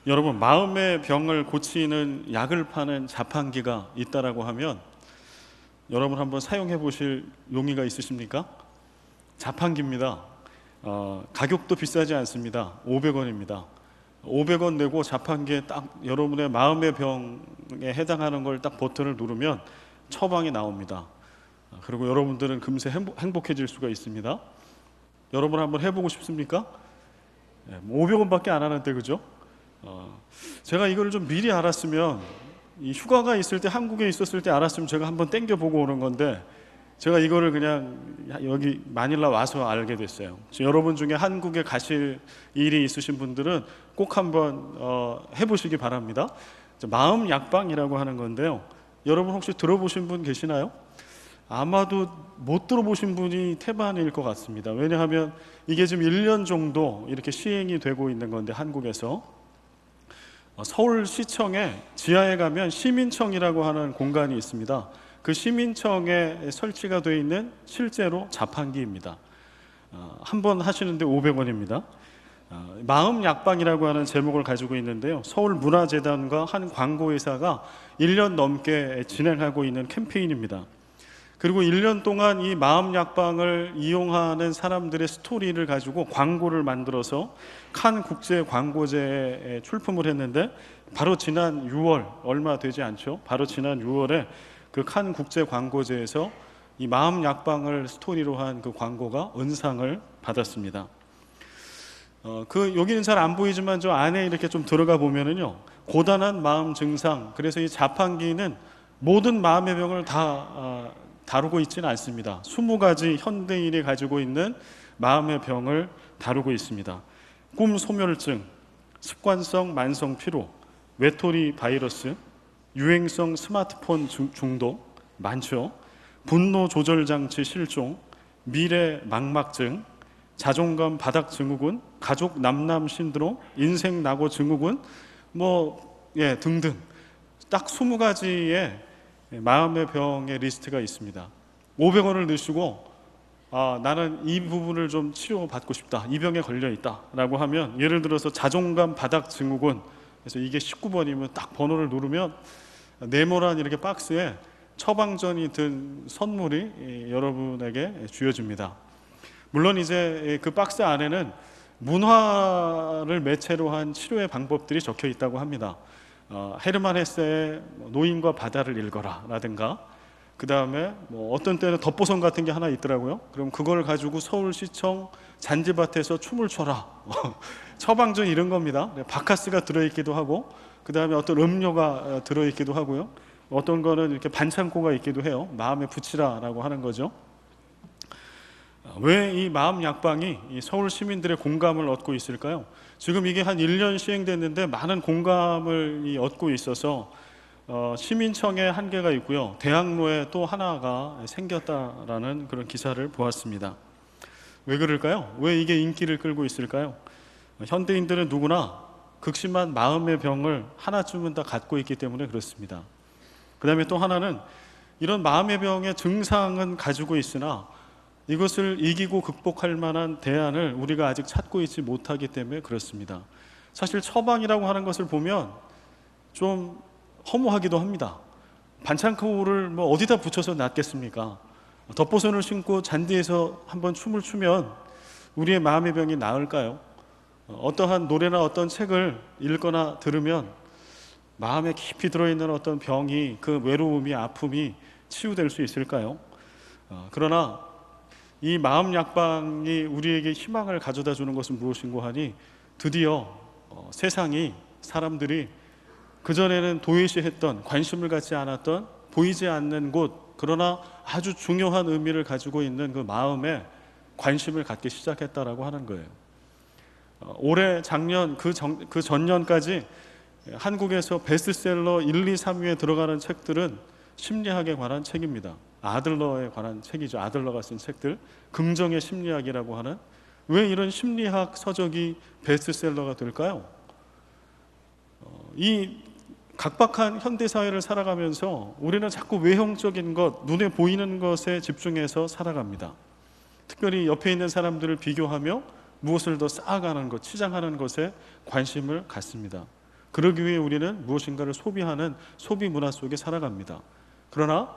여러분, 마음의 병을 고치는 약을 파는 자판기가 있다라고 하면 여러분 한번 사용해 보실 용의가 있으십니까? 자판기입니다. 가격도 비싸지 않습니다. 500원입니다. 500원 내고 자판기에 딱 여러분의 마음의 병에 해당하는 걸 딱 버튼을 누르면 처방이 나옵니다. 그리고 여러분들은 금세 행복해질 수가 있습니다. 여러분 한번 해보고 싶습니까? 500원밖에 안 하는데, 그죠? 제가 이걸 좀 미리 알았으면, 이 휴가가 있을 때 한국에 있었을 때 알았으면 제가 한번 땡겨보고 오는 건데, 제가 이거를 그냥 여기 마닐라 와서 알게 됐어요. 여러분 중에 한국에 가실 일이 있으신 분들은 꼭 한번 해보시기 바랍니다. 마음 약방이라고 하는 건데요, 여러분 혹시 들어보신 분 계시나요? 아마도 못 들어보신 분이 태반일 것 같습니다. 왜냐하면 이게 지금 1년 정도 이렇게 시행이 되고 있는 건데, 한국에서 서울시청에 지하에 가면 시민청이라고 하는 공간이 있습니다. 그 시민청에 설치가 되어 있는 실제로 자판기입니다. 한번 하시는데 500원입니다. 마음 약방이라고 하는 제목을 가지고 있는데요, 서울문화재단과 한 광고회사가 1년 넘게 진행하고 있는 캠페인입니다. 그리고 1년 동안 이 마음 약방을 이용하는 사람들의 스토리를 가지고 광고를 만들어서 칸 국제 광고제에 출품을 했는데, 바로 지난 6월, 얼마 되지 않죠? 바로 지난 6월에 그 칸 국제 광고제에서 이 마음 약방을 스토리로 한 그 광고가 은상을 받았습니다. 여기는 잘 안 보이지만 저 안에 이렇게 좀 들어가 보면은요, 고단한 마음 증상, 그래서 이 자판기는 모든 마음의 병을 다 다루고 있지는 않습니다. 20가지 현대인이 가지고 있는 마음의 병을 다루고 있습니다. 꿈 소멸증, 습관성 만성 피로, 외톨이 바이러스, 유행성 스마트폰 중독 많죠. 분노 조절 장치 실종, 미래 망막증, 자존감 바닥 증후군, 가족 남남 신드롬, 인생 낙오 증후군, 등등 딱 20가지의 마음의 병의 리스트가 있습니다. 500원을 넣으시고 나는 이 부분을 좀 치료받고 싶다, 이 병에 걸려 있다 라고 하면, 예를 들어서 자존감 바닥 증후군, 그래서 이게 19번이면 딱 번호를 누르면 네모난 이렇게 박스에 처방전이 든 선물이 여러분에게 주어집니다. 물론 이제 그 박스 안에는 문화를 매체로 한 치료의 방법들이 적혀 있다고 합니다. 헤르만 헤세의 노인과 바다를 읽어라 라든가, 그 다음에 어떤 때는 덧보성 같은 게 하나 있더라고요. 그럼 그걸 가지고 서울시청 잔디밭에서 춤을 춰라 처방전 이런 겁니다. 바카스가 들어있기도 하고, 그 다음에 어떤 음료가 들어있기도 하고요, 어떤 거는 이렇게 반창고가 있기도 해요. 마음에 붙이라 라고 하는 거죠. 왜 이 마음 약방이 이 서울 시민들의 공감을 얻고 있을까요? 지금 이게 한 1년 시행됐는데 많은 공감을 얻고 있어서 시민청에 한 개가 있고요, 대학로에 또 하나가 생겼다라는 그런 기사를 보았습니다. 왜 그럴까요? 왜 이게 인기를 끌고 있을까요? 현대인들은 누구나 극심한 마음의 병을 하나쯤은 다 갖고 있기 때문에 그렇습니다. 그 다음에 또 하나는, 이런 마음의 병의 증상은 가지고 있으나 이것을 이기고 극복할 만한 대안을 우리가 아직 찾고 있지 못하기 때문에 그렇습니다. 사실 처방이라고 하는 것을 보면 좀 허무하기도 합니다. 반창고를 어디다 붙여서 놨겠습니까? 덧보선을 신고 잔디에서 한번 춤을 추면 우리의 마음의 병이 나을까요? 어떠한 노래나 어떤 책을 읽거나 들으면 마음에 깊이 들어있는 어떤 병이, 그 외로움이, 아픔이 치유될 수 있을까요? 그러나 이 마음 약방이 우리에게 희망을 가져다 주는 것은 무엇인고 하니, 드디어 세상이, 사람들이 그전에는 도외시했던, 관심을 갖지 않았던, 보이지 않는 곳, 그러나 아주 중요한 의미를 가지고 있는 그 마음에 관심을 갖기 시작했다라고 하는 거예요. 올해, 작년, 그 전년까지 한국에서 베스트셀러 1, 2, 3위에 들어가는 책들은 심리학에 관한 책입니다. 아들러에 관한 책이죠. 아들러가 쓴 책들, 긍정의 심리학이라고 하는. 왜 이런 심리학 서적이 베스트셀러가 될까요? 이 각박한 현대사회를 살아가면서 우리는 자꾸 외형적인 것, 눈에 보이는 것에 집중해서 살아갑니다. 특별히 옆에 있는 사람들을 비교하며 무엇을 더 쌓아가는 것, 치장하는 것에 관심을 갖습니다. 그러기 위해 우리는 무엇인가를 소비하는 소비 문화 속에 살아갑니다. 그러나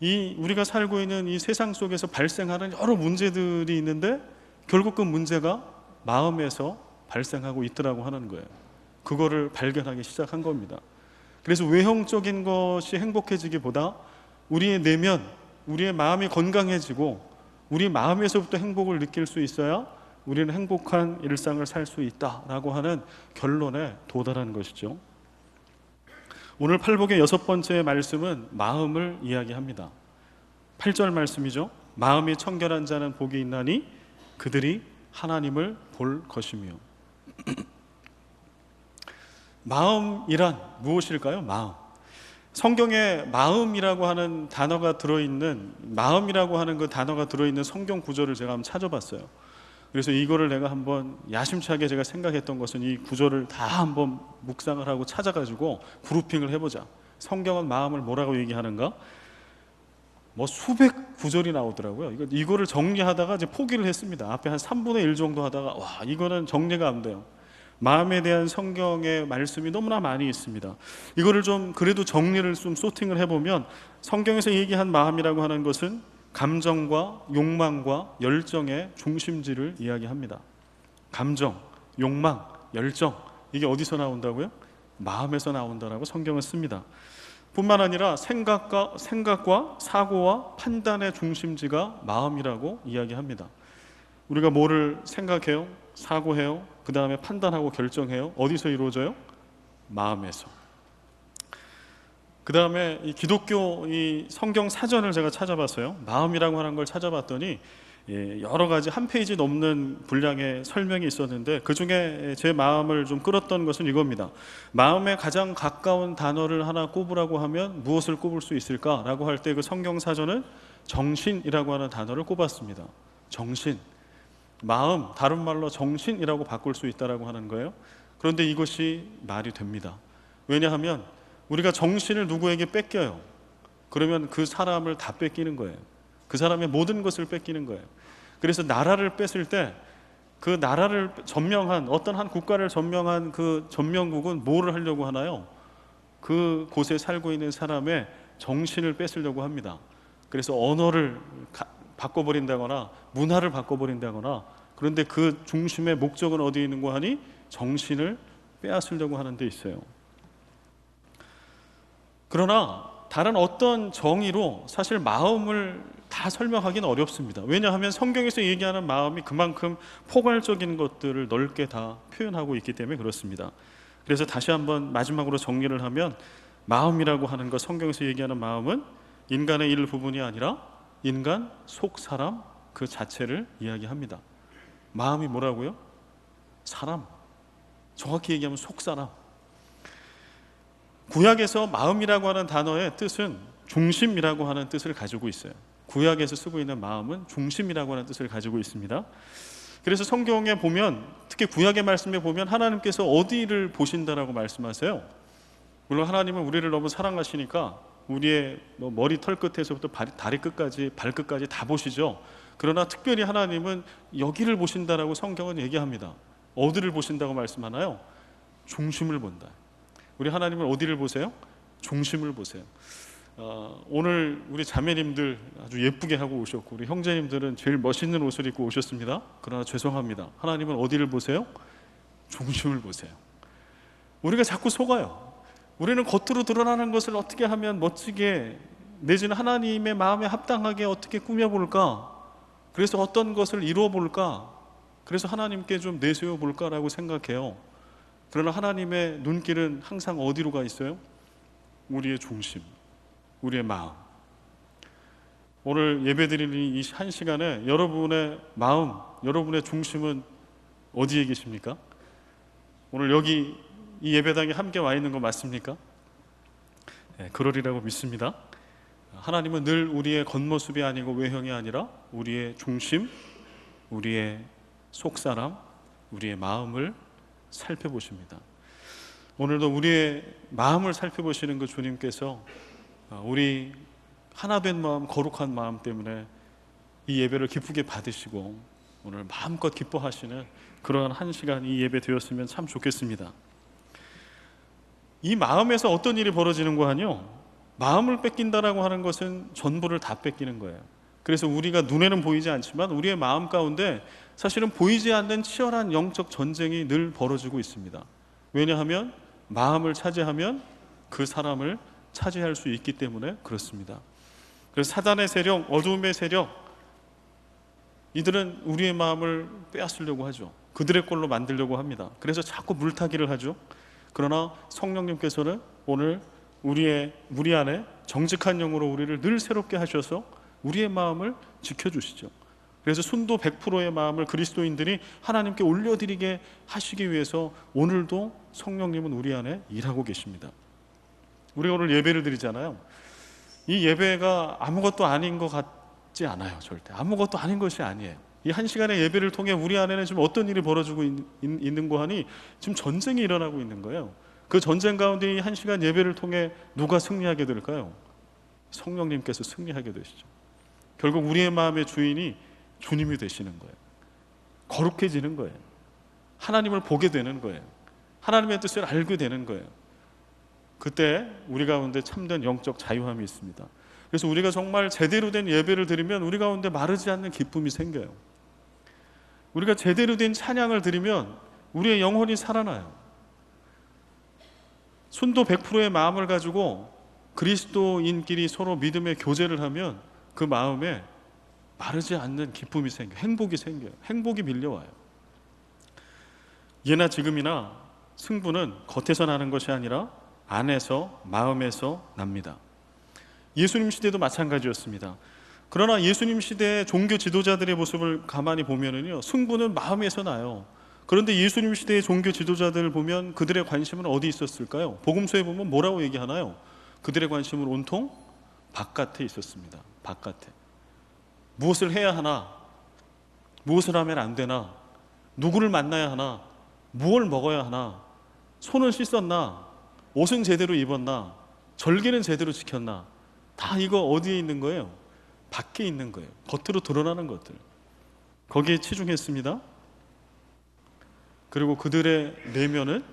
우리가 살고 있는 이 세상 속에서 발생하는 여러 문제들이 있는데 결국 그 문제가 마음에서 발생하고 있더라고 하는 거예요. 그거를 발견하기 시작한 겁니다. 그래서 외형적인 것이 행복해지기보다 우리의 내면, 우리의 마음이 건강해지고 우리 마음에서부터 행복을 느낄 수 있어야 우리는 행복한 일상을 살 수 있다라고 하는 결론에 도달한 것이죠. 오늘 팔복의 6번째 말씀은 마음을 이야기합니다. 8절 말씀이죠. 마음이 청결한 자는 복이 있나니 그들이 하나님을 볼 것이며. 마음이란 무엇일까요? 마음. 성경에 마음이라고 하는 단어가 들어있는, 마음이라고 하는 그 단어가 들어있는 성경 구절을 제가 한번 찾아봤어요. 그래서 이거를 내가 한번 야심차게 제가 생각했던 것은 이 구절을 다 한번 묵상을 하고 찾아가지고 그룹핑을 해보자. 성경은 마음을 뭐라고 얘기하는가? 뭐 수백 구절이 나오더라고요. 이거를 정리하다가 이제 포기를 했습니다. 앞에 한 3분의 1 정도 하다가 와, 이거는 정리가 안 돼요. 마음에 대한 성경의 말씀이 너무나 많이 있습니다. 이거를 좀 그래도 정리를 좀 소팅을 해보면 성경에서 얘기한 마음이라고 하는 것은 감정과 욕망과 열정의 중심지를 이야기합니다. 감정, 욕망, 열정, 이게 어디서 나온다고요? 마음에서 나온다라고 성경은 씁니다. 뿐만 아니라 생각과 사고와 판단의 중심지가 마음이라고 이야기합니다. 우리가 뭐를 생각해요? 사고해요? 그 다음에 판단하고 결정해요? 어디서 이루어져요? 마음에서. 그 다음에 이 기독교 이 성경 사전을 제가 찾아봤어요. 마음이라고 하는 걸 찾아봤더니 여러 가지 한 페이지 넘는 분량의 설명이 있었는데 그 중에 제 마음을 좀 끌었던 것은 이겁니다. 마음에 가장 가까운 단어를 하나 꼽으라고 하면 무엇을 꼽을 수 있을까라고 할 때 그 성경 사전은 정신이라고 하는 단어를 꼽았습니다. 정신. 마음, 다른 말로 정신이라고 바꿀 수 있다라고 하는 거예요. 그런데 이것이 말이 됩니다. 왜냐하면 우리가 정신을 누구에게 뺏겨요. 그러면 그 사람을 다 뺏기는 거예요. 그 사람의 모든 것을 뺏기는 거예요. 그래서 나라를 뺏을 때 그 나라를 점령한 어떤 한 국가를 점령한 그 점령국은 뭐를 하려고 하나요? 그 곳에 살고 있는 사람의 정신을 뺏으려고 합니다. 그래서 언어를 바꿔버린다거나 문화를 바꿔버린다거나, 그런데 그 중심의 목적은 어디에 있는 거 하니? 정신을 빼앗으려고 하는 데 있어요. 그러나 다른 어떤 정의로 사실 마음을 다 설명하기는 어렵습니다. 왜냐하면 성경에서 얘기하는 마음이 그만큼 포괄적인 것들을 넓게 다 표현하고 있기 때문에 그렇습니다. 그래서 다시 한번 마지막으로 정리를 하면 마음이라고 하는 것, 성경에서 얘기하는 마음은 인간의 일부분이 아니라 인간 속 사람 그 자체를 이야기합니다. 마음이 뭐라고요? 사람. 정확히 얘기하면 속 사람. 구약에서 마음이라고 하는 단어의 뜻은 중심이라고 하는 뜻을 가지고 있어요. 구약에서 쓰고 있는 마음은 중심이라고 하는 뜻을 가지고 있습니다. 그래서 성경에 보면, 특히 구약의 말씀에 보면 하나님께서 어디를 보신다라고 말씀하세요. 물론 하나님은 우리를 너무 사랑하시니까 우리의 머리 털 끝에서부터 다리 끝까지 발끝까지 다 보시죠. 그러나 특별히 하나님은 여기를 보신다라고 성경은 얘기합니다. 어디를 보신다고 말씀하나요? 중심을 본다. 우리 하나님은 어디를 보세요? 중심을 보세요. 오늘 우리 자매님들 아주 예쁘게 하고 오셨고 우리 형제님들은 제일 멋있는 옷을 입고 오셨습니다. 그러나 죄송합니다. 하나님은 어디를 보세요? 중심을 보세요. 우리가 자꾸 속아요. 우리는 겉으로 드러나는 것을 어떻게 하면 멋지게, 내지는 하나님의 마음에 합당하게 어떻게 꾸며볼까, 그래서 어떤 것을 이루어볼까, 그래서 하나님께 좀 내세워볼까라고 생각해요. 그러나 하나님의 눈길은 항상 어디로 가 있어요? 우리의 중심, 우리의 마음. 오늘 예배드리는 이 한 시간에 여러분의 마음, 여러분의 중심은 어디에 계십니까? 오늘 여기 이 예배당에 함께 와 있는 거 맞습니까? 네, 그러리라고 믿습니다. 하나님은 늘 우리의 겉모습이 아니고 외형이 아니라 우리의 중심, 우리의 속사람, 우리의 마음을 살펴보십니다. 오늘도 우리의 마음을 살펴보시는 그 주님께서 우리 하나된 마음, 거룩한 마음 때문에 이 예배를 기쁘게 받으시고 오늘 마음껏 기뻐하시는 그러한 한 시간 이 예배 되었으면 참 좋겠습니다. 이 마음에서 어떤 일이 벌어지는가 하뇨, 마음을 뺏긴다라고 하는 것은 전부를 다 뺏기는 거예요. 그래서 우리가 눈에는 보이지 않지만 우리의 마음 가운데 사실은 보이지 않는 치열한 영적 전쟁이 늘 벌어지고 있습니다. 왜냐하면 마음을 차지하면 그 사람을 차지할 수 있기 때문에 그렇습니다. 그래서 사단의 세력, 어두움의 세력, 이들은 우리의 마음을 빼앗으려고 하죠. 그들의 꼴로 만들려고 합니다. 그래서 자꾸 물타기를 하죠. 그러나 성령님께서는 오늘 우리 안에 정직한 영으로 우리를 늘 새롭게 하셔서 우리의 마음을 지켜주시죠. 그래서 순도 100%의 마음을 그리스도인들이 하나님께 올려드리게 하시기 위해서 오늘도 성령님은 우리 안에 일하고 계십니다. 우리가 오늘 예배를 드리잖아요. 이 예배가 아무것도 아닌 것 같지 않아요. 절대 아무것도 아닌 것이 아니에요. 이 한 시간의 예배를 통해 우리 안에는 지금 어떤 일이 벌어지고 있는 거 하니 지금 전쟁이 일어나고 있는 거예요. 그 전쟁 가운데 이 한 시간 예배를 통해 누가 승리하게 될까요? 성령님께서 승리하게 되시죠. 결국 우리의 마음의 주인이 주님이 되시는 거예요. 거룩해지는 거예요. 하나님을 보게 되는 거예요. 하나님의 뜻을 알게 되는 거예요. 그때 우리 가운데 참된 영적 자유함이 있습니다. 그래서 우리가 정말 제대로 된 예배를 드리면 우리 가운데 마르지 않는 기쁨이 생겨요. 우리가 제대로 된 찬양을 드리면 우리의 영혼이 살아나요. 순도 100%의 마음을 가지고 그리스도인끼리 서로 믿음의 교제를 하면 그 마음에 마르지 않는 기쁨이 생겨요. 행복이 생겨요. 행복이 밀려와요. 예나 지금이나 승부는 겉에서 나는 것이 아니라 안에서, 마음에서 납니다. 예수님 시대도 마찬가지였습니다. 그러나 예수님 시대의 종교 지도자들의 모습을 가만히 보면은요, 승부는 마음에서 나요. 그런데 예수님 시대의 종교 지도자들을 보면 그들의 관심은 어디 있었을까요? 복음서에 보면 뭐라고 얘기하나요? 그들의 관심은 온통 바깥에 있었습니다. 바깥에. 무엇을 해야 하나? 무엇을 하면 안 되나? 누구를 만나야 하나? 무엇을 먹어야 하나? 손은 씻었나? 옷은 제대로 입었나? 절개는 제대로 지켰나? 다 이거 어디에 있는 거예요? 밖에 있는 거예요. 겉으로 드러나는 것들. 거기에 치중했습니다. 그리고 그들의 내면은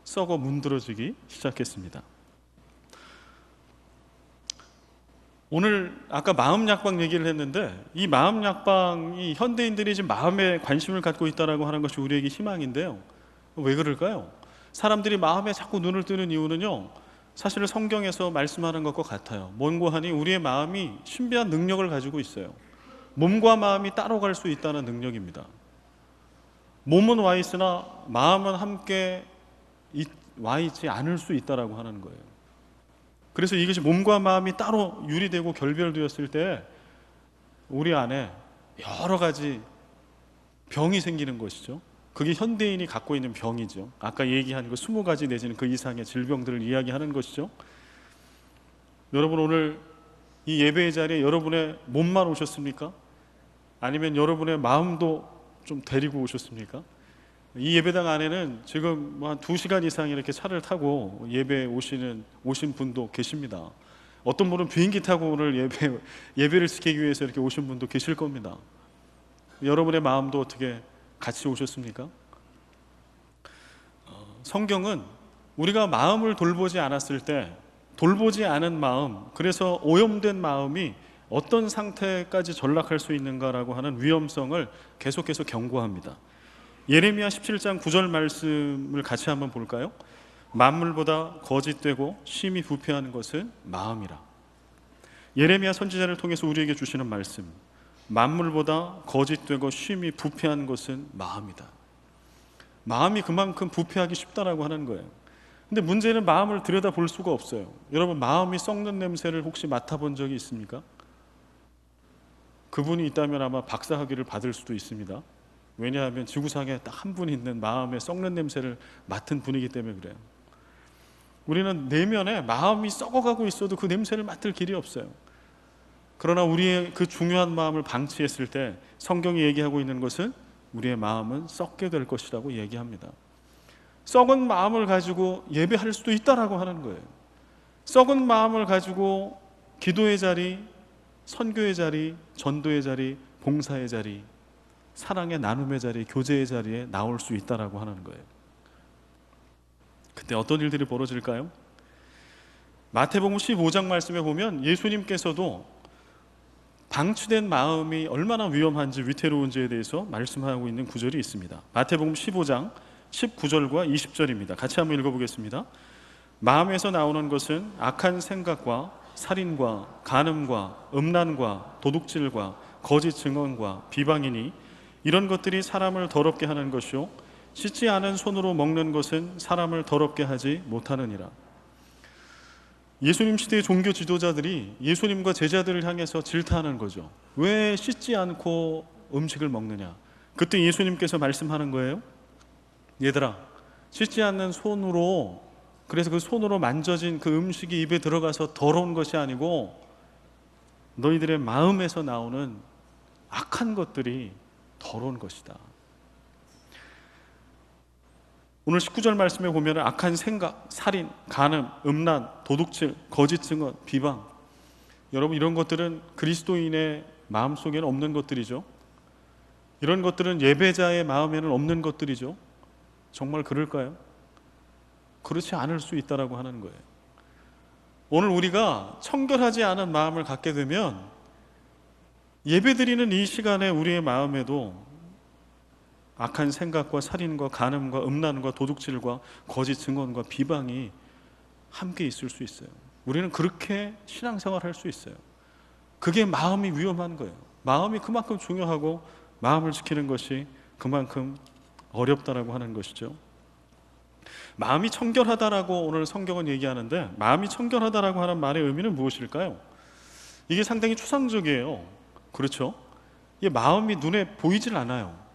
썩어 문드러지기 시작했습니다. 오늘 아까 마음 약방 얘기를 했는데 이 마음 약방이 현대인들이 지금 마음에 관심을 갖고 있다라고 하는 것이 우리에게 희망인데요. 왜 그럴까요? 사람들이 마음에 자꾸 눈을 뜨는 이유는요, 사실 성경에서 말씀하는 것과 같아요. 뭔고 하니 우리의 마음이 신비한 능력을 가지고 있어요. 몸과 마음이 따로 갈 수 있다는 능력입니다. 몸은 와 있으나 마음은 함께 와 있지 않을 수 있다라고 하는 거예요. 그래서 이것이 몸과 마음이 따로 유리되고 결별되었을 때 우리 안에 여러 가지 병이 생기는 것이죠. 그게 현대인이 갖고 있는 병이죠. 아까 얘기한 그 20가지 내지는 그 이상의 질병들을 이야기하는 것이죠. 여러분 오늘 이 예배의 자리에 여러분의 몸만 오셨습니까? 아니면 여러분의 마음도 좀 데리고 오셨습니까? 이 예배당 안에는 지금 한 2시간 이상 이렇게 차를 타고 예배에 오신 분도 계십니다. 어떤 분은 비행기 타고 오늘 예배를 지키기 위해서 이렇게 오신 분도 계실 겁니다. 여러분의 마음도 어떻게 같이 오셨습니까? 성경은 우리가 마음을 돌보지 않았을 때 돌보지 않은 마음, 그래서 오염된 마음이 어떤 상태까지 전락할 수 있는가라고 하는 위험성을 계속해서 경고합니다. 예레미야 17장 9절 말씀을 같이 한번 볼까요? 만물보다 거짓되고 심히 부패하는 것은 마음이라. 예레미야 선지자를 통해서 우리에게 주시는 말씀, 만물보다 거짓되고 심히 부패한 것은 마음이다. 마음이 그만큼 부패하기 쉽다라고 하는 거예요. 근데 문제는 마음을 들여다볼 수가 없어요. 여러분 마음이 썩는 냄새를 혹시 맡아본 적이 있습니까? 그분이 있다면 아마 박사학위를 받을 수도 있습니다. 왜냐하면 지구상에 딱 한 분 있는 마음의 썩는 냄새를 맡은 분이기 때문에 그래요. 우리는 내면에 마음이 썩어가고 있어도 그 냄새를 맡을 길이 없어요. 그러나 우리의 그 중요한 마음을 방치했을 때 성경이 얘기하고 있는 것은 우리의 마음은 썩게 될 것이라고 얘기합니다. 썩은 마음을 가지고 예배할 수도 있다라고 하는 거예요. 썩은 마음을 가지고 기도의 자리, 선교의 자리, 전도의 자리, 봉사의 자리, 사랑의 나눔의 자리, 교제의 자리에 나올 수 있다라고 하는 거예요. 그때 어떤 일들이 벌어질까요? 마태복음 15장 말씀에 보면 예수님께서도 방치된 마음이 얼마나 위험한지 위태로운지에 대해서 말씀하고 있는 구절이 있습니다. 마태복음 15장 19절과 20절입니다. 같이 한번 읽어보겠습니다. 마음에서 나오는 것은 악한 생각과 살인과 간음과 음란과 도둑질과 거짓 증언과 비방이니 이런 것들이 사람을 더럽게 하는 것이요 씻지 않은 손으로 먹는 것은 사람을 더럽게 하지 못하느니라. 예수님 시대의 종교 지도자들이 예수님과 제자들을 향해서 질타하는 거죠. 왜 씻지 않고 음식을 먹느냐? 그때 예수님께서 말씀하는 거예요. 얘들아, 씻지 않는 손으로, 그래서 그 손으로 만져진 그 음식이 입에 들어가서 더러운 것이 아니고 너희들의 마음에서 나오는 악한 것들이 더러운 것이다. 오늘 19절 말씀에 보면 악한 생각, 살인, 간음, 음란, 도둑질, 거짓 증언, 비방, 여러분 이런 것들은 그리스도인의 마음속에는 없는 것들이죠. 이런 것들은 예배자의 마음에는 없는 것들이죠. 정말 그럴까요? 그렇지 않을 수 있다라고 하는 거예요. 오늘 우리가 청결하지 않은 마음을 갖게 되면 예배드리는 이 시간에 우리의 마음에도 악한 생각과 살인과 간음과 음란과 도둑질과 거짓 증언과 비방이 함께 있을 수 있어요. 우리는 그렇게 신앙생활을 할 수 있어요. 그게 마음이 위험한 거예요. 마음이 그만큼 중요하고 마음을 지키는 것이 그만큼 어렵다라고 하는 것이죠. 마음이 청결하다라고 오늘 성경은 얘기하는데, 마음이 청결하다라고 하는 말의 의미는 무엇일까요? 이게 상당히 추상적이에요. 그렇죠? 이게 마음이 눈에 보이질 않아요.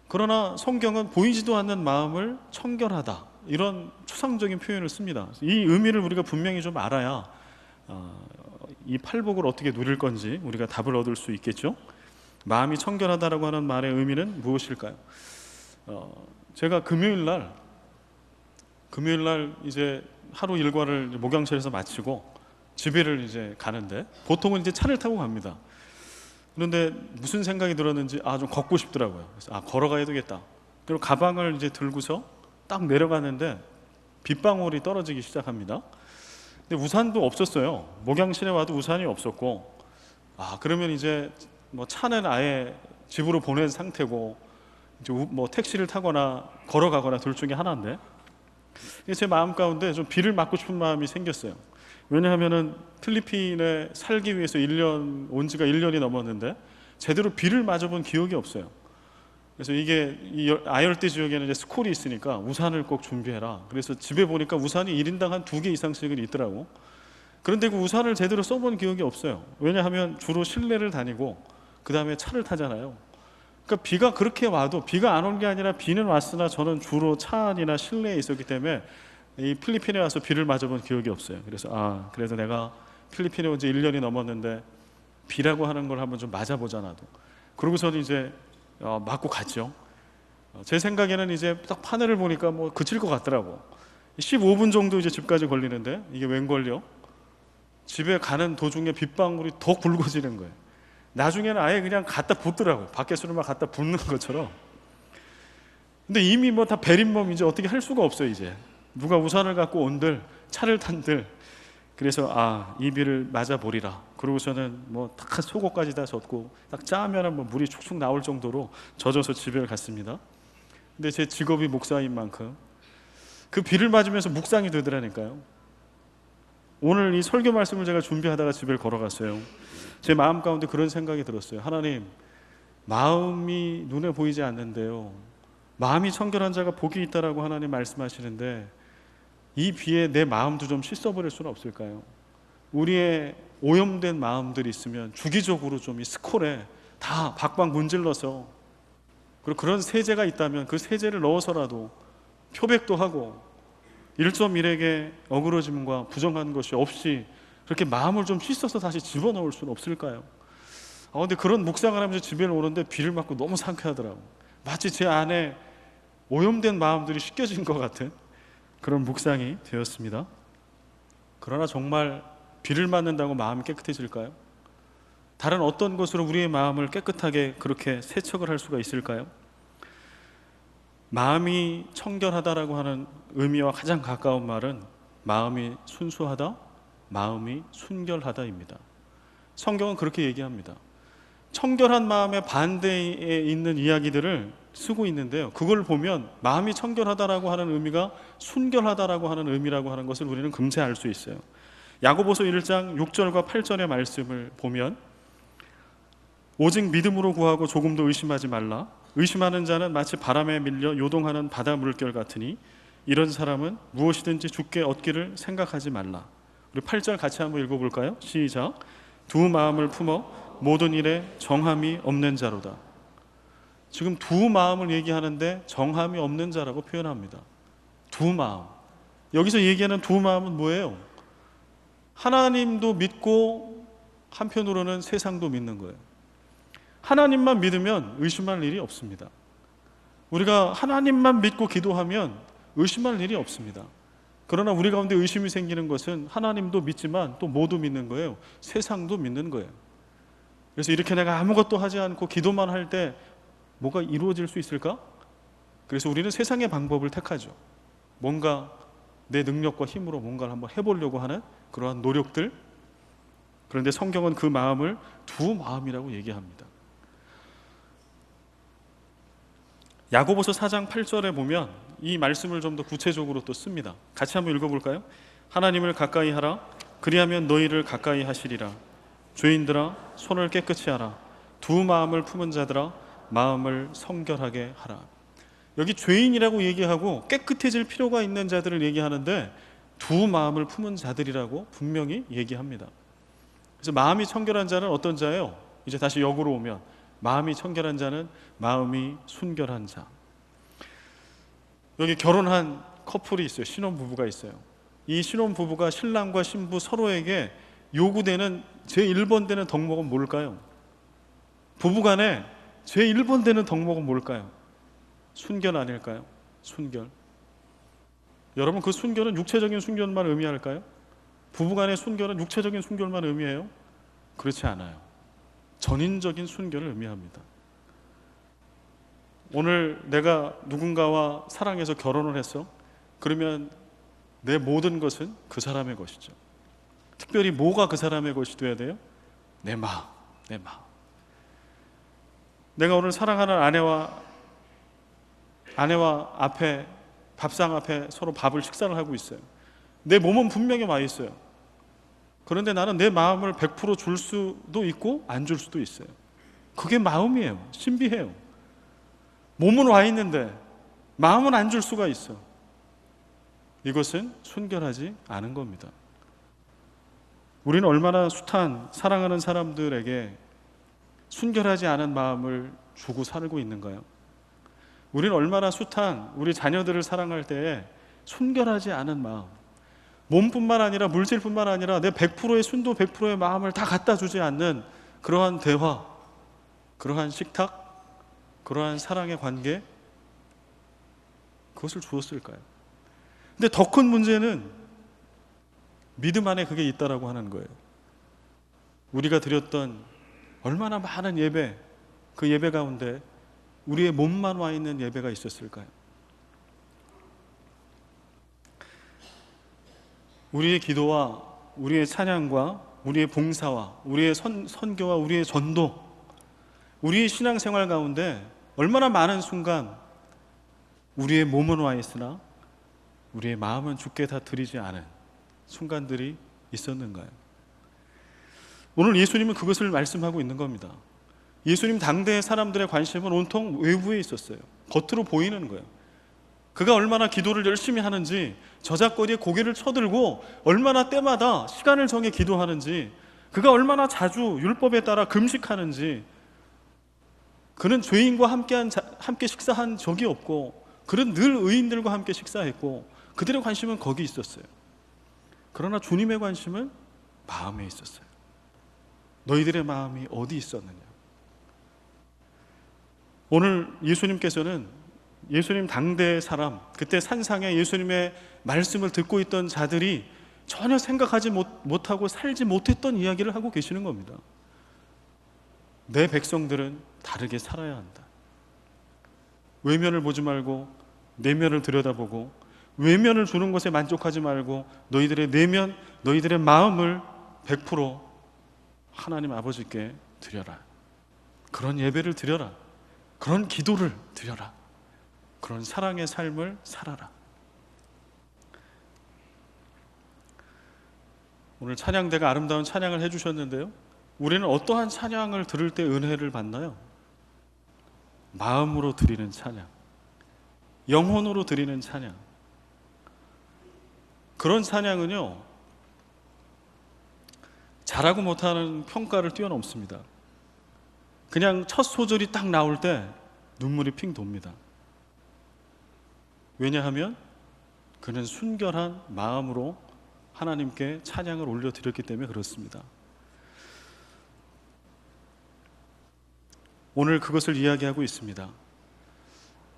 그러나 성경은 보이지도 않는 마음을 청결하다, 이런 추상적인 표현을 씁니다. 이 의미를 우리가 분명히 좀 알아야 이 팔복을 어떻게 누릴 건지 우리가 답을 얻을 수 있겠죠. 마음이 청결하다라고 하는 말의 의미는 무엇일까요? 제가 금요일 날 이제 하루 일과를 목양실에서 마치고 집에를 이제 가는데, 보통은 이제 차를 타고 갑니다. 그런데 무슨 생각이 들었는지 좀 걷고 싶더라고요. 그래서 걸어가야 되겠다. 그리고 가방을 이제 들고서 딱 내려가는데 빗방울이 떨어지기 시작합니다. 근데 우산도 없었어요. 목양실에 와도 우산이 없었고, 그러면 이제 뭐 차는 아예 집으로 보낸 상태고 이제 뭐 택시를 타거나 걸어가거나 둘 중에 하나인데, 제 마음 가운데 좀 비를 맞고 싶은 마음이 생겼어요. 왜냐하면은 필리핀에 살기 위해서 온 지가 1년이 넘었는데 제대로 비를 맞아본 기억이 없어요. 그래서 이게 이 아열대 지역에는 이제 스콜이 있으니까 우산을 꼭 준비해라. 그래서 집에 보니까 우산이 1인당 한 2개 이상씩은 있더라고. 그런데 그 우산을 제대로 써본 기억이 없어요. 왜냐하면 주로 실내를 다니고 그 다음에 차를 타잖아요. 그러니까 비가 그렇게 와도, 비가 안 온 게 아니라 비는 왔으나 저는 주로 차 안이나 실내에 있었기 때문에 이 필리핀에 와서 비를 맞아본 기억이 없어요. 그래서 그래서 내가 필리핀에 온 지 1년이 넘었는데 비라고 하는 걸 한번 좀 맞아보자 나도. 그러고서는 이제 맞고 갔죠. 제 생각에는 이제 딱 하늘을 보니까 뭐 그칠 것 같더라고. 15분 정도 이제 집까지 걸리는데 이게 웬걸요? 집에 가는 도중에 빗방울이 더 굵어지는 거예요. 나중에는 아예 그냥 갖다 붓더라고요. 밖에서는 막 갖다 붓는 것처럼. 근데 이미 뭐 다 베린 몸, 이제 어떻게 할 수가 없어요. 이제 누가 우산을 갖고 온들, 차를 탄들. 그래서 이 비를 맞아보리라. 그러고서는 뭐 딱 속옷까지 다 젖고 딱 짜면은 뭐 물이 축축 나올 정도로 젖어서 집에 갔습니다. 근데 제 직업이 목사인 만큼 그 비를 맞으면서 묵상이 되더라니까요. 오늘 이 설교 말씀을 제가 준비하다가 집에 걸어갔어요. 제 마음 가운데 그런 생각이 들었어요. 하나님, 마음이 눈에 보이지 않는데요, 마음이 청결한 자가 복이 있다라고 하나님 말씀하시는데 이 비에 내 마음도 좀 씻어버릴 수는 없을까요? 우리의 오염된 마음들이 있으면 주기적으로 좀 이 스콜에 다 박박 문질러서, 그리고 그런 세제가 있다면 그 세제를 넣어서라도 표백도 하고 1.1에게 어그러짐과 부정한 것이 없이 그렇게 마음을 좀 씻어서 다시 집어넣을 수는 없을까요? 근데 그런 묵상을 하면서 집에 오는데 비를 맞고 너무 상쾌하더라고요. 마치 제 안에 오염된 마음들이 씻겨진 것 같은 그런 묵상이 되었습니다. 그러나 정말 비를 맞는다고 마음이 깨끗해질까요? 다른 어떤 것으로 우리의 마음을 깨끗하게 그렇게 세척을 할 수가 있을까요? 마음이 청결하다라고 하는 의미와 가장 가까운 말은 마음이 순수하다, 마음이 순결하다입니다. 성경은 그렇게 얘기합니다. 청결한 마음의 반대에 있는 이야기들을 쓰고 있는데요, 그걸 보면 마음이 청결하다라고 하는 의미가 순결하다라고 하는 의미라고 하는 것을 우리는 금세 알 수 있어요. 야고보서 1장 6절과 8절의 말씀을 보면 오직 믿음으로 구하고 조금도 의심하지 말라. 의심하는 자는 마치 바람에 밀려 요동하는 바다 물결 같으니 이런 사람은 무엇이든지 주께 얻기를 생각하지 말라. 우리 8절 같이 한번 읽어볼까요? 시작. 두 마음을 품어 모든 일에 정함이 없는 자로다. 지금 두 마음을 얘기하는데 정함이 없는 자라고 표현합니다. 두 마음. 여기서 얘기하는 두 마음은 뭐예요? 하나님도 믿고 한편으로는 세상도 믿는 거예요. 하나님만 믿으면 의심할 일이 없습니다. 우리가 하나님만 믿고 기도하면 의심할 일이 없습니다. 그러나 우리 가운데 의심이 생기는 것은 하나님도 믿지만 또 모두 믿는 거예요. 세상도 믿는 거예요. 그래서 이렇게 내가 아무것도 하지 않고 기도만 할 때 뭐가 이루어질 수 있을까? 그래서 우리는 세상의 방법을 택하죠. 뭔가 내 능력과 힘으로 뭔가를 한번 해보려고 하는 그러한 노력들. 그런데 성경은 그 마음을 두 마음이라고 얘기합니다. 야고보서 4장 8절에 보면 이 말씀을 좀 더 구체적으로 또 씁니다. 같이 한번 읽어볼까요? 하나님을 가까이 하라. 그리하면 너희를 가까이 하시리라. 죄인들아 손을 깨끗이 하라. 두 마음을 품은 자들아 마음을 성결하게 하라. 여기 죄인이라고 얘기하고 깨끗해질 필요가 있는 자들을 얘기하는데 두 마음을 품은 자들이라고 분명히 얘기합니다. 그래서 마음이 청결한 자는 어떤 자예요? 이제 다시 역으로 오면 마음이 청결한 자는 마음이 순결한 자. 여기 결혼한 커플이 있어요. 신혼부부가 있어요. 이 신혼부부가 신랑과 신부 서로에게 요구되는 제1번 되는 덕목은 뭘까요? 부부간에 제1번 되는 덕목은 뭘까요? 순결 아닐까요? 순결. 여러분, 그 순결은 육체적인 순결만 의미할까요? 부부간의 순결은 육체적인 순결만 의미해요? 그렇지 않아요. 전인적인 순결을 의미합니다. 오늘 내가 누군가와 사랑해서 결혼을 했어? 그러면 내 모든 것은 그 사람의 것이죠. 특별히 뭐가 그 사람의 것이 돼야 돼요? 내 마음, 내 마음. 내가 오늘 사랑하는 아내와 앞에 밥상 앞에 서로 식사를 하고 있어요. 내 몸은 분명히 와 있어요. 그런데 나는 내 마음을 100%줄 수도 있고 안 줄 수도 있어요. 그게 마음이에요. 신비해요. 몸은 와 있는데 마음은 안 줄 수가 있어. 이것은 순결하지 않은 겁니다. 우리는 얼마나 숱한 사랑하는 사람들에게 순결하지 않은 마음을 주고 살고 있는가요? 우리는 얼마나 숱한 우리 자녀들을 사랑할 때에 순결하지 않은 마음, 몸뿐만 아니라 물질뿐만 아니라 내 100%의 순도 100%의 마음을 다 갖다 주지 않는 그러한 대화, 그러한 식탁, 그러한 사랑의 관계, 그것을 주었을까요? 근데 더 큰 문제는 믿음 안에 그게 있다라고 하는 거예요. 우리가 드렸던 얼마나 많은 예배, 그 예배 가운데 우리의 몸만 와 있는 예배가 있었을까요? 우리의 기도와 우리의 찬양과 우리의 봉사와 우리의 선교와 우리의 전도, 우리의 신앙생활 가운데 얼마나 많은 순간 우리의 몸은 와 있으나 우리의 마음은 주께 다 드리지 않은 순간들이 있었는가요? 오늘 예수님은 그것을 말씀하고 있는 겁니다. 예수님 당대의 사람들의 관심은 온통 외부에 있었어요. 겉으로 보이는 거예요. 그가 얼마나 기도를 열심히 하는지, 저작거리에 고개를 쳐들고 얼마나 때마다 시간을 정해 기도하는지, 그가 얼마나 자주 율법에 따라 금식하는지, 그는 죄인과 함께 식사한 적이 없고 그는 늘 의인들과 함께 식사했고 그들의 관심은 거기 있었어요. 그러나 주님의 관심은 마음에 있었어요. 너희들의 마음이 어디 있었느냐? 오늘 예수님께서는 예수님 당대의 사람, 그때 산상에 예수님의 말씀을 듣고 있던 자들이 전혀 생각하지 못하고 살지 못했던 이야기를 하고 계시는 겁니다. 내 백성들은 다르게 살아야 한다. 외면을 보지 말고 내면을 들여다보고 외면을 주는 것에 만족하지 말고 너희들의 내면, 너희들의 마음을 100% 하나님 아버지께 드려라. 그런 예배를 드려라. 그런 기도를 드려라. 그런 사랑의 삶을 살아라. 오늘 찬양대가 아름다운 찬양을 해주셨는데요, 우리는 어떠한 찬양을 들을 때 은혜를 받나요? 마음으로 드리는 찬양, 영혼으로 드리는 찬양. 그런 찬양은요, 잘하고 못하는 평가를 뛰어넘습니다. 그냥 첫 소절이 딱 나올 때 눈물이 핑 돕니다. 왜냐하면 그는 순결한 마음으로 하나님께 찬양을 올려드렸기 때문에 그렇습니다. 오늘 그것을 이야기하고 있습니다.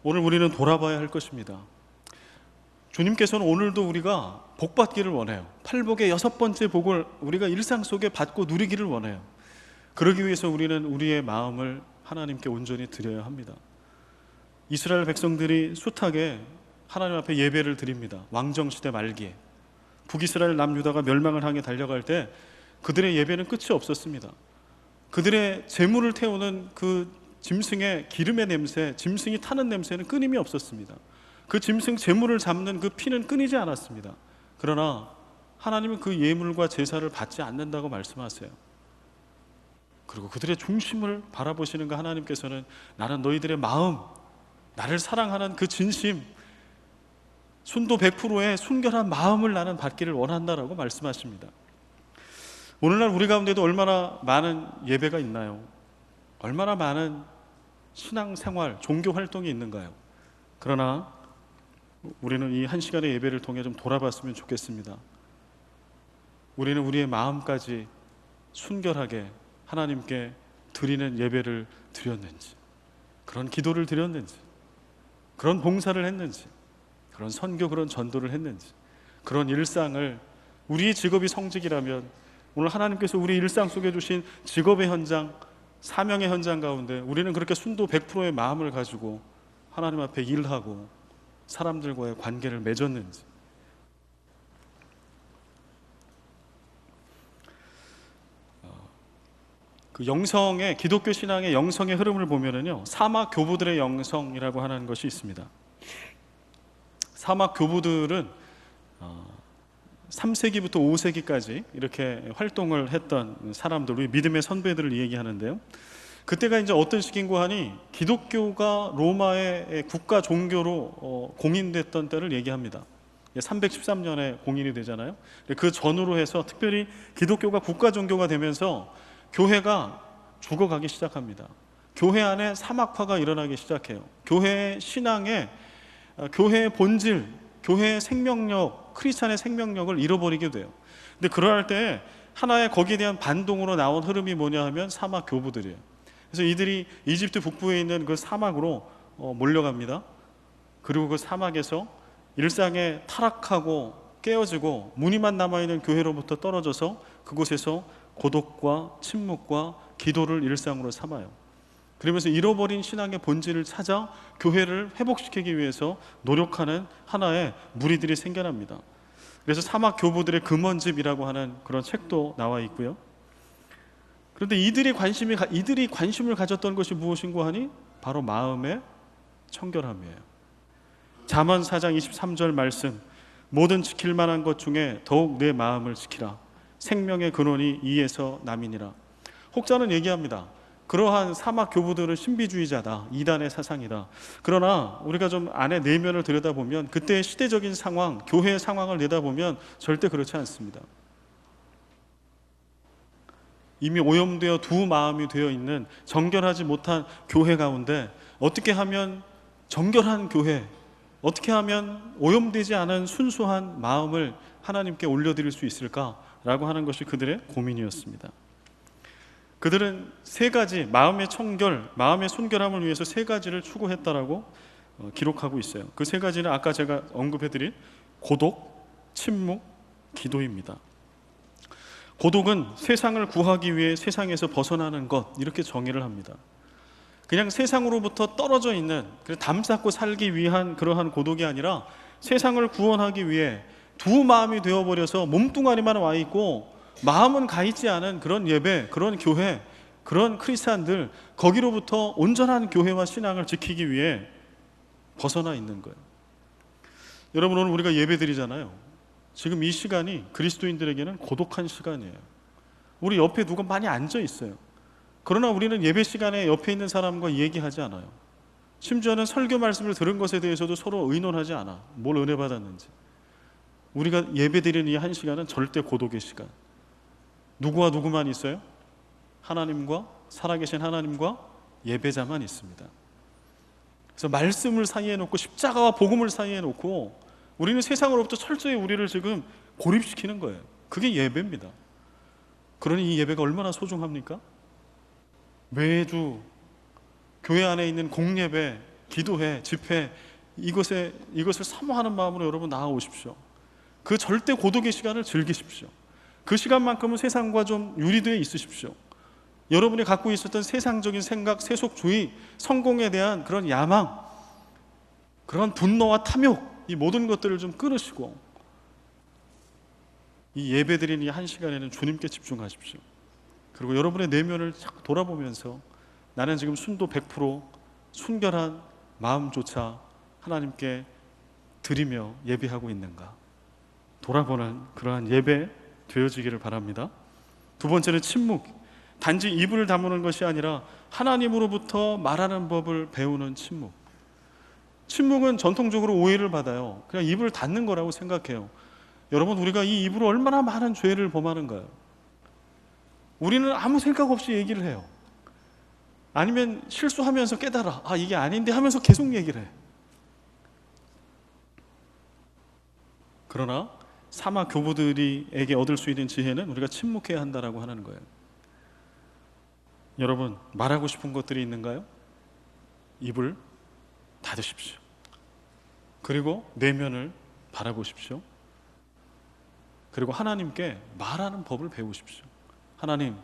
오늘 우리는 돌아봐야 할 것입니다. 주님께서는 오늘도 우리가 복받기를 원해요. 팔복의 6번째 복을 우리가 일상 속에 받고 누리기를 원해요. 그러기 위해서 우리는 우리의 마음을 하나님께 온전히 드려야 합니다. 이스라엘 백성들이 숱하게 하나님 앞에 예배를 드립니다. 왕정시대 말기에 북이스라엘 남유다가 멸망을 향해 달려갈 때 그들의 예배는 끝이 없었습니다. 그들의 재물을 태우는 그 짐승의 기름의 냄새, 짐승이 타는 냄새는 끊임이 없었습니다. 그 짐승 재물을 잡는 그 피는 끊이지 않았습니다. 그러나 하나님은 그 예물과 제사를 받지 않는다고 말씀하세요. 그리고 그들의 중심을 바라보시는 그 하나님께서는 나는 너희들의 마음, 나를 사랑하는 그 진심, 순도 100%의 순결한 마음을 나는 받기를 원한다라고 말씀하십니다. 오늘날 우리 가운데도 얼마나 많은 예배가 있나요? 얼마나 많은 신앙생활, 종교 활동이 있는가요? 그러나 우리는 이 한 시간의 예배를 통해 좀 돌아봤으면 좋겠습니다. 우리는 우리의 마음까지 순결하게 하나님께 드리는 예배를 드렸는지, 그런 기도를 드렸는지, 그런 봉사를 했는지, 그런 선교, 그런 전도를 했는지, 그런 일상을, 우리의 직업이 성직이라면 오늘 하나님께서 우리 일상 속에 주신 직업의 현장, 사명의 현장 가운데 우리는 그렇게 순도 100%의 마음을 가지고 하나님 앞에 일하고 사람들과의 관계를 맺었는지, 그 영성의, 기독교 신앙의 영성의 흐름을 보면은요, 사막 교부들의 영성이라고 하는 것이 있습니다. 사막 교부들은 3세기부터 5세기까지 이렇게 활동을 했던 사람들, 우리 믿음의 선배들을 얘기하는데요, 그때가 이제 어떤 시기인고 하니 기독교가 로마의 국가 종교로 공인됐던 때를 얘기합니다. 313년에 공인이 되잖아요. 그 전후로 해서 특별히 기독교가 국가 종교가 되면서 교회가 죽어가기 시작합니다. 교회 안에 사막화가 일어나기 시작해요. 교회의 신앙에, 교회의 본질, 교회의 생명력, 크리스찬의 생명력을 잃어버리게 돼요. 근데 그럴 때 하나의 거기에 대한 반동으로 나온 흐름이 뭐냐 하면 사막 교부들이에요. 그래서 이들이 이집트 북부에 있는 그 사막으로 몰려갑니다. 그리고 그 사막에서 일상에 타락하고 깨어지고 무늬만 남아있는 교회로부터 떨어져서 그곳에서 고독과 침묵과 기도를 일상으로 삼아요. 그러면서 잃어버린 신앙의 본질을 찾아 교회를 회복시키기 위해서 노력하는 하나의 무리들이 생겨납니다. 그래서 사막 교부들의 금원집이라고 하는 그런 책도 나와 있고요. 그런데 이들이 관심을 가졌던 것이 무엇인고 하니 바로 마음의 청결함이에요. 잠언 4장 23절 말씀, 모든 지킬 만한 것 중에 더욱 내 마음을 지키라. 생명의 근원이 이에서 남이니라. 혹자는 얘기합니다. 그러한 사막 교부들은 신비주의자다, 이단의 사상이다. 그러나 우리가 좀 안에 내면을 들여다보면 그때의 시대적인 상황, 교회의 상황을 내다보면 절대 그렇지 않습니다. 이미 오염되어 두 마음이 되어 있는 정결하지 못한 교회 가운데 어떻게 하면 정결한 교회, 어떻게 하면 오염되지 않은 순수한 마음을 하나님께 올려드릴 수 있을까라고 하는 것이 그들의 고민이었습니다. 그들은 세 가지, 마음의 청결, 마음의 순결함을 위해서 세 가지를 추구했다라고 기록하고 있어요. 그 세 가지는 아까 제가 언급해드린 고독, 침묵, 기도입니다. 고독은 세상을 구하기 위해 세상에서 벗어나는 것, 이렇게 정의를 합니다. 그냥 세상으로부터 떨어져 있는, 담쌓고 살기 위한 그러한 고독이 아니라 세상을 구원하기 위해 두 마음이 되어버려서 몸뚱아리만 와 있고 마음은 가 있지 않은 그런 예배, 그런 교회, 그런 크리스찬들, 거기로부터 온전한 교회와 신앙을 지키기 위해 벗어나 있는 거예요. 여러분, 오늘 우리가 예배 드리잖아요. 지금 이 시간이 그리스도인들에게는 고독한 시간이에요. 우리 옆에 누가 많이 앉아 있어요. 그러나 우리는 예배 시간에 옆에 있는 사람과 얘기하지 않아요. 심지어는 설교 말씀을 들은 것에 대해서도 서로 의논하지 않아. 뭘 은혜 받았는지. 우리가 예배 드리는 이 한 시간은 절대 고독의 시간. 누구와 누구만 있어요? 하나님과, 살아계신 하나님과 예배자만 있습니다. 그래서 말씀을 사이에 놓고 십자가와 복음을 사이에 놓고 우리는 세상으로부터 철저히 우리를 지금 고립시키는 거예요. 그게 예배입니다. 그러니 이 예배가 얼마나 소중합니까? 매주 교회 안에 있는 공예배, 기도회, 집회, 이것을 사모하는 마음으로 여러분 나아오십시오. 그 절대 고독의 시간을 즐기십시오. 그 시간만큼은 세상과 좀 유리되어 있으십시오. 여러분이 갖고 있었던 세상적인 생각, 세속주의, 성공에 대한 그런 야망, 그런 분노와 탐욕, 이 모든 것들을 좀 끊으시고 이 예배드리는 이 한 시간에는 주님께 집중하십시오. 그리고 여러분의 내면을 착 돌아보면서 나는 지금 순도 100% 순결한 마음조차 하나님께 드리며 예배하고 있는가 돌아보는 그러한 예배 되어지기를 바랍니다. 두 번째는 침묵. 단지 입을 다무는 것이 아니라 하나님으로부터 말하는 법을 배우는 침묵. 침묵은 전통적으로 오해를 받아요. 그냥 입을 닫는 거라고 생각해요. 여러분, 우리가 이 입으로 얼마나 많은 죄를 범하는가요? 우리는 아무 생각 없이 얘기를 해요. 아니면 실수하면서 깨달아, 이게 아닌데 하면서 계속 얘기를 해. 그러나 사마 교부들에게 얻을 수 있는 지혜는 우리가 침묵해야 한다라고 하는 거예요. 여러분, 말하고 싶은 것들이 있는가요? 입을 닫으십시오. 그리고 내면을 바라보십시오. 그리고 하나님께 말하는 법을 배우십시오. 하나님,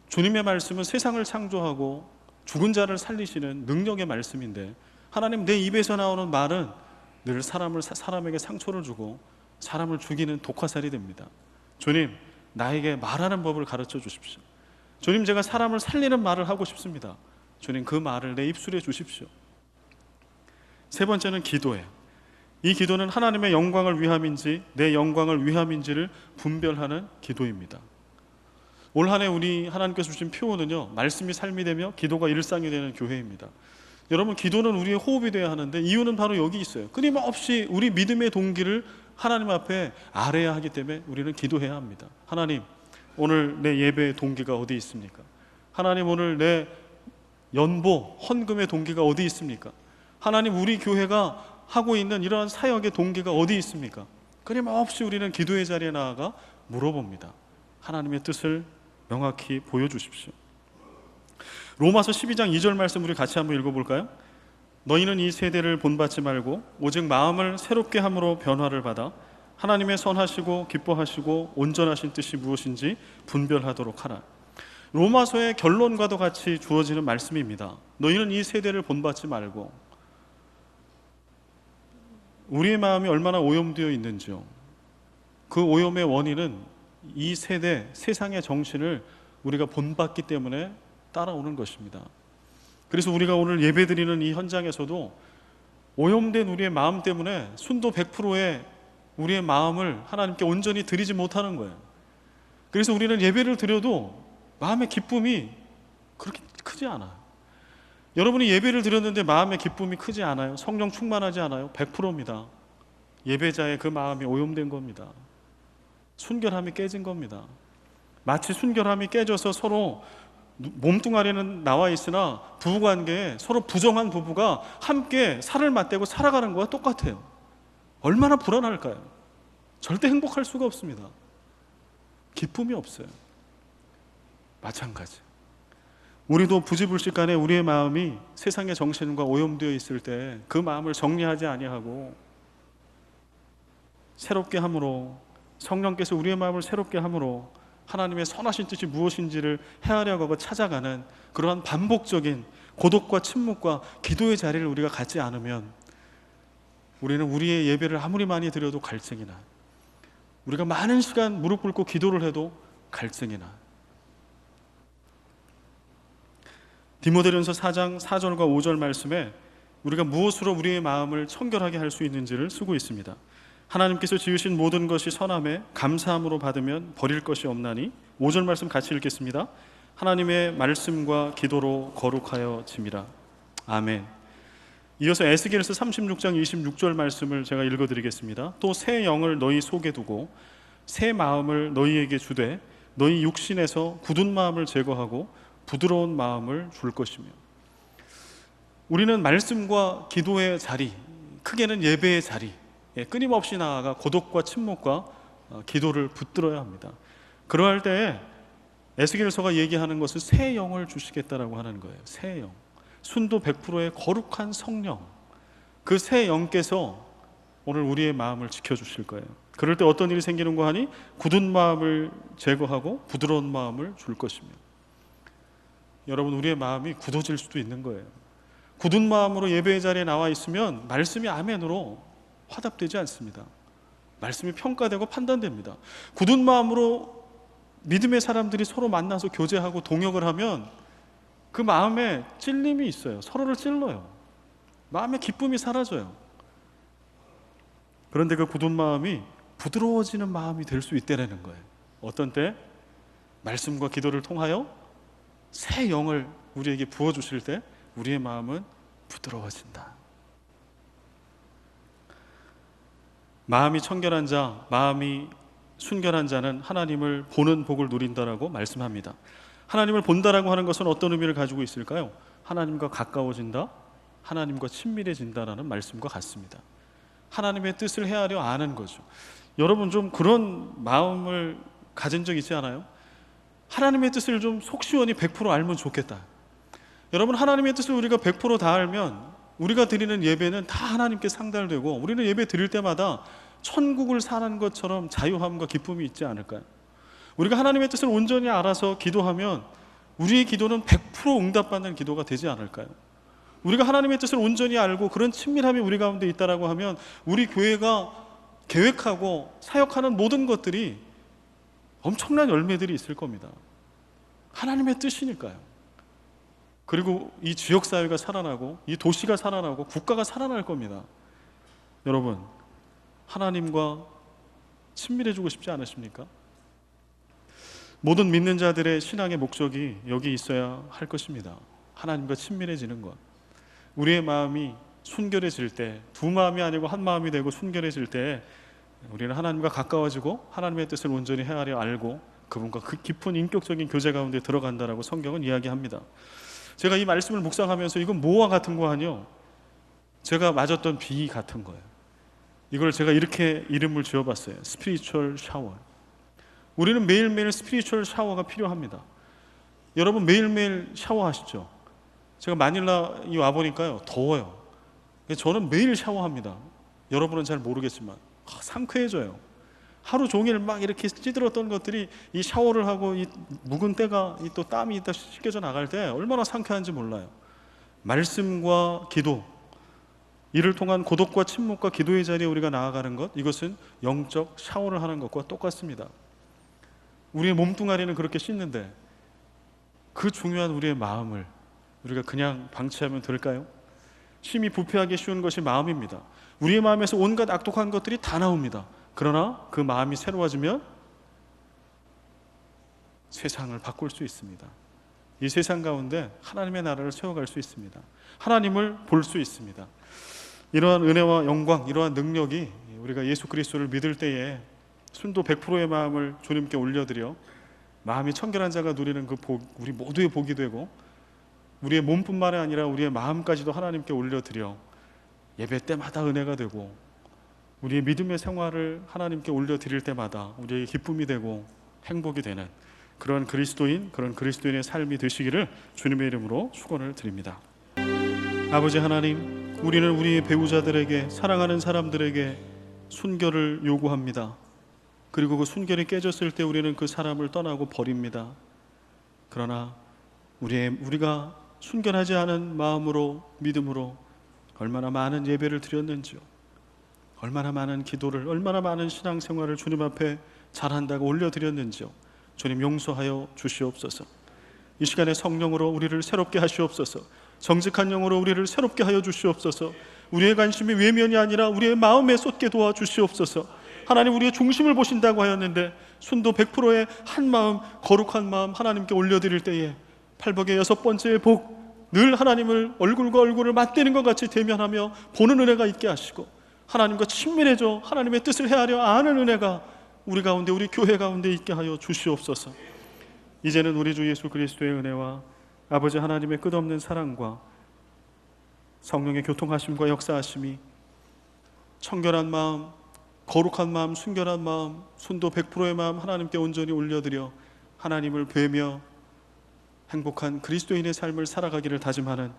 주님의 말씀은 세상을 창조하고 죽은 자를 살리시는 능력의 말씀인데, 하나님, 내 입에서 나오는 말은 늘 사람에게 상처를 주고 사람을 죽이는 독화살이 됩니다. 주님, 나에게 말하는 법을 가르쳐 주십시오. 주님, 제가 사람을 살리는 말을 하고 싶습니다. 주님, 그 말을 내 입술에 주십시오. 세 번째는 기도예요. 이 기도는 하나님의 영광을 위함인지 내 영광을 위함인지를 분별하는 기도입니다. 올 한 해 우리 하나님께서 주신 표어는요, 말씀이 삶이 되며 기도가 일상이 되는 교회입니다. 여러분, 기도는 우리의 호흡이 되어야 하는데 이유는 바로 여기 있어요. 끊임없이 우리 믿음의 동기를 하나님 앞에 아뢰야 하기 때문에 우리는 기도해야 합니다. 하나님, 오늘 내 예배의 동기가 어디 있습니까? 하나님, 오늘 내 연보, 헌금의 동기가 어디 있습니까? 하나님, 우리 교회가 하고 있는 이러한 사역의 동기가 어디 있습니까? 끊임없이 우리는 기도의 자리에 나아가 물어봅니다. 하나님의 뜻을 명확히 보여주십시오. 로마서 12장 2절 말씀 우리 같이 한번 읽어볼까요? 너희는 이 세대를 본받지 말고 오직 마음을 새롭게 함으로 변화를 받아 하나님의 선하시고 기뻐하시고 온전하신 뜻이 무엇인지 분별하도록 하라. 로마서의 결론과도 같이 주어지는 말씀입니다. 너희는 이 세대를 본받지 말고. 우리의 마음이 얼마나 오염되어 있는지요. 그 오염의 원인은 이 세대, 세상의 정신을 우리가 본받기 때문에 따라오는 것입니다. 그래서 우리가 오늘 예배드리는 이 현장에서도 오염된 우리의 마음 때문에 순도 100%의 우리의 마음을 하나님께 온전히 드리지 못하는 거예요. 그래서 우리는 예배를 드려도 마음의 기쁨이 그렇게 크지 않아요. 여러분이 예배를 드렸는데 마음의 기쁨이 크지 않아요? 성령 충만하지 않아요? 100%입니다. 예배자의 그 마음이 오염된 겁니다. 순결함이 깨진 겁니다. 마치 순결함이 깨져서 서로 몸뚱아리는 나와 있으나 부부관계에 서로 부정한 부부가 함께 살을 맞대고 살아가는 거와 똑같아요. 얼마나 불안할까요? 절대 행복할 수가 없습니다. 기쁨이 없어요. 마찬가지. 우리도 부지불식간에 우리의 마음이 세상의 정신과 오염되어 있을 때 그 마음을 정리하지 아니하고 새롭게 함으로, 성령께서 우리의 마음을 새롭게 함으로 하나님의 선하신 뜻이 무엇인지를 헤아려고 하고 찾아가는 그러한 반복적인 고독과 침묵과 기도의 자리를 우리가 갖지 않으면 우리는 우리의 예배를 아무리 많이 드려도 갈증이 나. 우리가 많은 시간 무릎 꿇고 기도를 해도 갈증이 나. 디모데전서 4장 4절과 5절 말씀에 우리가 무엇으로 우리의 마음을 청결하게 할 수 있는지를 쓰고 있습니다. 하나님께서 지으신 모든 것이 선함에 감사함으로 받으면 버릴 것이 없나니. 5절 말씀 같이 읽겠습니다. 하나님의 말씀과 기도로 거룩하여 짐이라. 아멘. 이어서 에스겔서 36장 26절 말씀을 제가 읽어드리겠습니다. 또 새 영을 너희 속에 두고 새 마음을 너희에게 주되 너희 육신에서 굳은 마음을 제거하고 부드러운 마음을 줄 것이며. 우리는 말씀과 기도의 자리, 크게는 예배의 자리, 끊임없이 나아가 고독과 침묵과 기도를 붙들어야 합니다. 그러할 때에 에스겔서가 얘기하는 것은 새 영을 주시겠다라고 하는 거예요. 새 영, 순도 100%의 거룩한 성령, 그 새 영께서 오늘 우리의 마음을 지켜주실 거예요. 그럴 때 어떤 일이 생기는가 하니 굳은 마음을 제거하고 부드러운 마음을 줄 것이며. 여러분, 우리의 마음이 굳어질 수도 있는 거예요. 굳은 마음으로 예배의 자리에 나와 있으면 말씀이 아멘으로 화답되지 않습니다. 말씀이 평가되고 판단됩니다. 굳은 마음으로 믿음의 사람들이 서로 만나서 교제하고 동역을 하면 그 마음에 찔림이 있어요. 서로를 찔러요. 마음의 기쁨이 사라져요. 그런데 그 굳은 마음이 부드러워지는 마음이 될 수 있다는 거예요. 어떤 때? 말씀과 기도를 통하여 새 영을 우리에게 부어주실 때 우리의 마음은 부드러워진다. 마음이 청결한 자, 마음이 순결한 자는 하나님을 보는 복을 누린다라고 말씀합니다. 하나님을 본다라고 하는 것은 어떤 의미를 가지고 있을까요? 하나님과 가까워진다, 하나님과 친밀해진다라는 말씀과 같습니다. 하나님의 뜻을 헤아려 아는 거죠. 여러분, 좀 그런 마음을 가진 적 있지 않아요? 하나님의 뜻을 좀 속시원히 100% 알면 좋겠다. 여러분, 하나님의 뜻을 우리가 100% 다 알면 우리가 드리는 예배는 다 하나님께 상달되고 우리는 예배 드릴 때마다 천국을 사는 것처럼 자유함과 기쁨이 있지 않을까요? 우리가 하나님의 뜻을 온전히 알아서 기도하면 우리의 기도는 100% 응답받는 기도가 되지 않을까요? 우리가 하나님의 뜻을 온전히 알고 그런 친밀함이 우리 가운데 있다라고 하면 우리 교회가 계획하고 사역하는 모든 것들이 엄청난 열매들이 있을 겁니다. 하나님의 뜻이니까요. 그리고 이 지역사회가 살아나고 이 도시가 살아나고 국가가 살아날 겁니다. 여러분, 하나님과 친밀해지고 싶지 않으십니까? 모든 믿는 자들의 신앙의 목적이 여기 있어야 할 것입니다. 하나님과 친밀해지는 것. 우리의 마음이 순결해질 때, 두 마음이 아니고 한 마음이 되고 순결해질 때 우리는 하나님과 가까워지고 하나님의 뜻을 온전히 헤아려 알고 그분과 그 깊은 인격적인 교제 가운데 들어간다라고 성경은 이야기합니다. 제가 이 말씀을 묵상하면서 이건 뭐와 같은 거 아니요? 제가 맞았던 비 같은 거예요. 이걸 제가 이렇게 이름을 지어봤어요. 스피리추얼 샤워. 우리는 매일매일 스피리추얼 샤워가 필요합니다. 여러분, 매일매일 샤워하시죠? 제가 마닐라에 와보니까요, 더워요. 저는 매일 샤워합니다. 여러분은 잘 모르겠지만 상쾌해져요. 하루 종일 막 이렇게 찌들었던 것들이 이 샤워를 하고 이 묵은 때가 또 땀이 있다 씻겨져 나갈 때 얼마나 상쾌한지 몰라요. 말씀과 기도, 이를 통한 고독과 침묵과 기도의 자리에 우리가 나아가는 것, 이것은 영적 샤워를 하는 것과 똑같습니다. 우리의 몸뚱아리는 그렇게 씻는데 그 중요한 우리의 마음을 우리가 그냥 방치하면 될까요? 심히 부패하기 쉬운 것이 마음입니다. 우리의 마음에서 온갖 악독한 것들이 다 나옵니다. 그러나 그 마음이 새로워지면 세상을 바꿀 수 있습니다. 이 세상 가운데 하나님의 나라를 세워갈 수 있습니다. 하나님을 볼 수 있습니다. 이러한 은혜와 영광, 이러한 능력이 우리가 예수 그리스도를 믿을 때에 순도 100%의 마음을 주님께 올려드려 마음이 청결한 자가 누리는 그 복, 우리 모두의 복이 되고 우리의 몸뿐만이 아니라 우리의 마음까지도 하나님께 올려드려 예배 때마다 은혜가 되고 우리의 믿음의 생활을 하나님께 올려드릴 때마다 우리에게 기쁨이 되고 행복이 되는 그런 그리스도인의 삶이 되시기를 주님의 이름으로 축원을 드립니다. 아버지 하나님, 우리는 우리의 배우자들에게, 사랑하는 사람들에게 순결을 요구합니다. 그리고 그 순결이 깨졌을 때 우리는 그 사람을 떠나고 버립니다. 그러나 우리가 순결하지 않은 마음으로, 믿음으로 얼마나 많은 예배를 드렸는지요, 얼마나 많은 기도를, 얼마나 많은 신앙생활을 주님 앞에 잘한다고 올려드렸는지요. 주님 용서하여 주시옵소서. 이 시간에 성령으로 우리를 새롭게 하시옵소서. 정직한 영으로 우리를 새롭게 하여 주시옵소서. 우리의 관심이 외면이 아니라 우리의 마음에 쏟게 도와주시옵소서. 하나님, 우리의 중심을 보신다고 하였는데 순도 100%의 한 마음, 거룩한 마음 하나님께 올려드릴 때에 팔복의 6번째의 복, 늘 하나님을 얼굴과 얼굴을 맞대는 것 같이 대면하며 보는 은혜가 있게 하시고 하나님과 친밀해져 하나님의 뜻을 헤아려 아는 은혜가 우리 가운데, 우리 교회 가운데 있게 하여 주시옵소서. 이제는 우리 주 예수 그리스도의 은혜와 아버지 하나님의 끝없는 사랑과 성령의 교통하심과 역사하심이 청결한 마음, 거룩한 마음, 순결한 마음, 순도 100%의 마음 하나님께 온전히 올려드려 하나님을 뵈며 행복한 그리스도인의 삶을 살아가기를 다짐하는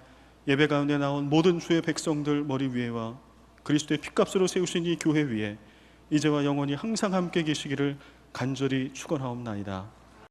예배 가운데 나온 모든 주의 백성들 머리 위에와 그리스도의 핏값으로 세우신 이 교회 위에 이제와 영원히 항상 함께 계시기를 간절히 축원하옵나이다.